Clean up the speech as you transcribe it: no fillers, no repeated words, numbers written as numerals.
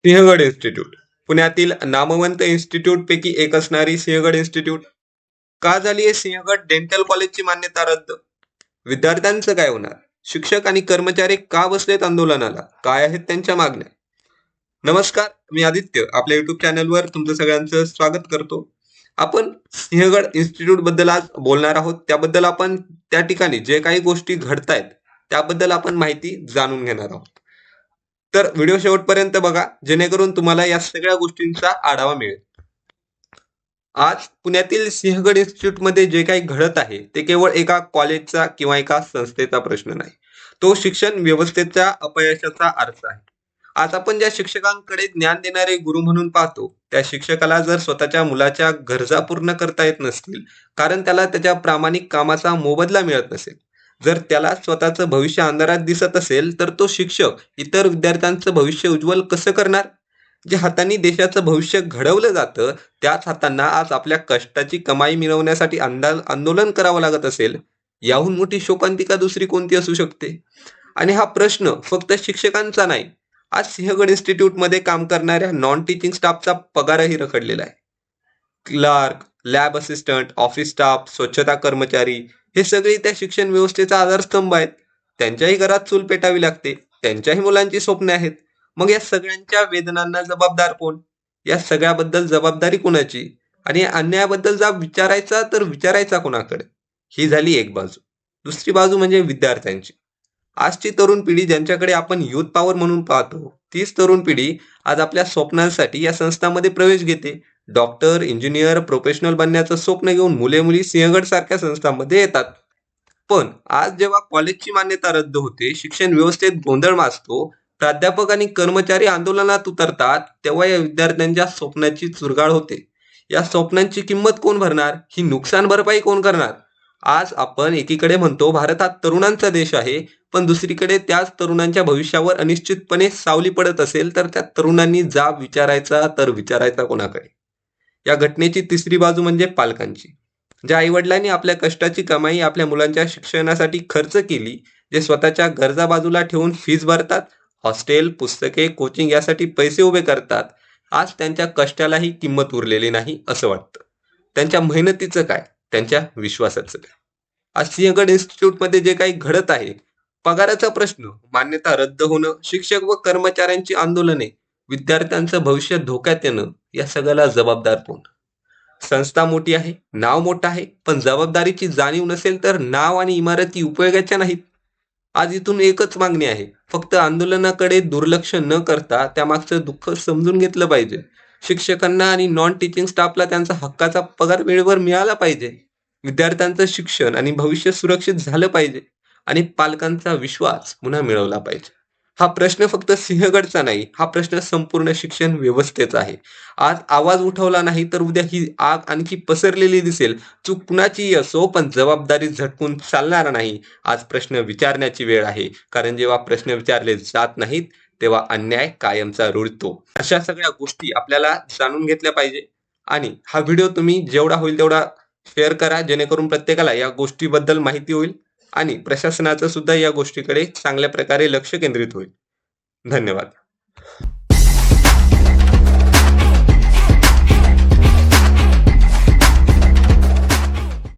Sinhagad institute पुण्यातील नामवंत institute पैकी एक असणारी सिंहगड इन्स्टिट्यूट का झाली आहे सिंहगड डेंटल कॉलेजची मान्यता रद्द? विद्यार्थ्यांचं काय होणार? शिक्षक आणि कर्मचारी का बसलेत आंदोलनाला? काय आहेत त्यांच्या मागण्या? नमस्कार, मी आदित्य आपल्या युट्यूब चॅनलवर तुमचं सगळ्यांचं स्वागत करतो. आपण सिंहगड इन्स्टिट्यूट बद्दल आज बोलणार आहोत. त्याबद्दल आपण त्या ठिकाणी जे काही गोष्टी घडतायत त्याबद्दल आपण माहिती जाणून घेणार आहोत. तर व्हिडिओ शेवटपर्यंत बघा जेणेकरून तुम्हाला या सगळ्या गोष्टींचा आढावा मिळेल. आज पुण्यातील सिंहगड इन्स्टिट्यूटमध्ये जे काही घडत आहे ते केवळ एका कॉलेजचा किंवा एका संस्थेचा प्रश्न नाही. तो शिक्षण व्यवस्थेच्या अपयशाचा अर्थ आहे. आज आपण ज्या शिक्षकांकडे ज्ञान देणारे गुरु म्हणून पाहतो त्या शिक्षकाला जर स्वतःच्या मुलाच्या गरजा पूर्ण करता येत नसतील कारण त्याला त्याच्या प्रामाणिक कामाचा मोबदला मिळत नसेल, जर त्याला स्वतःचं भविष्य अंधारात दिसत असेल तर तो शिक्षक इतर विद्यार्थ्यांचं भविष्य उज्ज्वल कसं करणार? जे हातांनी देशाचं भविष्य घडवलं जातं त्याच हातांना आज आपल्या कष्टाची कमाई मिळवण्यासाठी आंदोलन करावं लागत असेल, याहून मोठी शोकांतिका दुसरी कोणती असू शकते? आणि हा प्रश्न फक्त शिक्षकांचा नाही, आज सिंहगड इन्स्टिट्यूटमध्ये काम करणाऱ्या नॉन टीचिंग स्टाफचा पगारही रखडलेला आहे. Clerk, lab assistant, office staff, स्वच्छता कर्मचारी हे सगळे त्या शिक्षण व्यवस्थेचा आधारस्तंभ आहेत. त्यांच्याही घरात चूल पेटावी लागते, त्यांच्याही मुलांची स्वप्ने आहेत. मग या सगळ्यांच्या वेदनांना जबाबदार कोण? या सगळ्याबद्दल जबाबदारी कोणाची? आणि या अन्यायाबद्दल जर विचारायचा तर विचारायचा कोणाकडे? ही झाली एक बाजू. दुसरी बाजू म्हणजे विद्यार्थ्यांची. आजची तरुण पिढी ज्यांच्याकडे आपण युथ पॉवर म्हणून पाहतो, तीच तरुण पिढी आज आपल्या स्वप्नांसाठी या संस्थांमध्ये प्रवेश घेते. डॉक्टर, इंजिनियर, प्रोफेशनल बनण्याचं स्वप्न घेऊन मुले-मुली सिंहगड सारख्या संस्थांमध्ये येतात. पण आज जेव्हा कॉलेजची मान्यता रद्द होते, शिक्षण व्यवस्थेत गोंधळ माजतो, प्राध्यापक आणि कर्मचारी आंदोलनात उतरतात, तेव्हा या विद्यार्थ्यांच्या स्वप्नाची चुरगाळ होते. या स्वप्नांची किंमत कोण भरणार? ही नुकसान भरपाई कोण करणार? आज आपण एकीकडे म्हणतो भारत हा तरुणांचा देश आहे, पण दुसरीकडे त्याच तरुणांच्या भविष्यावर अनिश्चितपणे सावली पडत असेल तर त्या तरुणांनी जाब विचारायचा तर विचारायचा कोणाकडे? या घटनेची तिसरी बाजू म्हणजे पालकांची. ज्या आईवडिलांनी आपल्या कष्टाची कमाई आपल्या मुलांच्या शिक्षणासाठी खर्च केली, जे स्वतःच्या गरजा बाजूला ठेवून फीस भरतात, हॉस्टेल, पुस्तके, कोचिंग यासाठी पैसे उभे करतात, आज त्यांच्या कष्टालाही किंमत उरलेली नाही असं वाटतं. त्यांच्या मेहनतीचं काय? त्यांच्या विश्वासाचं काय? आज सिंहगड इन्स्टिट्यूटमध्ये जे काही घडत आहे, पगाराचा प्रश्न, मान्यता रद्द होणं, शिक्षक व कर्मचाऱ्यांची आंदोलने, विद्यार्थ्यांचं भविष्य धोक्यात येणं, या सगळ्याला जबाबदार कोण? संस्था मोठी आहे, नाव मोठं आहे, पण जबाबदारीची जाणीव नसेल तर नाव आणि इमारती उपयोगाच्या नाहीत. आज इथून एकच मागणी आहे, फक्त आंदोलनाकडे दुर्लक्ष न करता त्यामागचं दुःख समजून घेतलं पाहिजे. शिक्षकांना आणि नॉन टीचिंग स्टाफला त्यांचा हक्काचा पगार वेळेवर मिळाला पाहिजे. विद्यार्थ्यांचं शिक्षण आणि भविष्य सुरक्षित झालं पाहिजे आणि पालकांचा विश्वास पुन्हा मिळवला पाहिजे. हा प्रश्न फक्त सिंहगडचा नाही, हा प्रश्न संपूर्ण शिक्षण व्यवस्थेचा आहे. आज आवाज उठवला नाही तर उद्या ही आग आणखी पसरलेली दिसेल. चूक कुणाचीही असो पण जबाबदारी झटकून चालणार नाही. आज प्रश्न विचारण्याची वेळ आहे, कारण जेव्हा प्रश्न विचारले जात नाहीत तेव्हा अन्याय कायमचा रुळतो. अशा सगळ्या गोष्टी आपल्याला जाणून घेतल्या पाहिजे. आणि हा व्हिडिओ तुम्ही जेवढा होईल तेवढा शेअर करा जेणेकरून प्रत्येकाला या गोष्टीबद्दल माहिती होईल आणि प्रशासनाचं सुद्धा या गोष्टीकडे चांगल्या प्रकारे लक्ष केंद्रित होईल. धन्यवाद.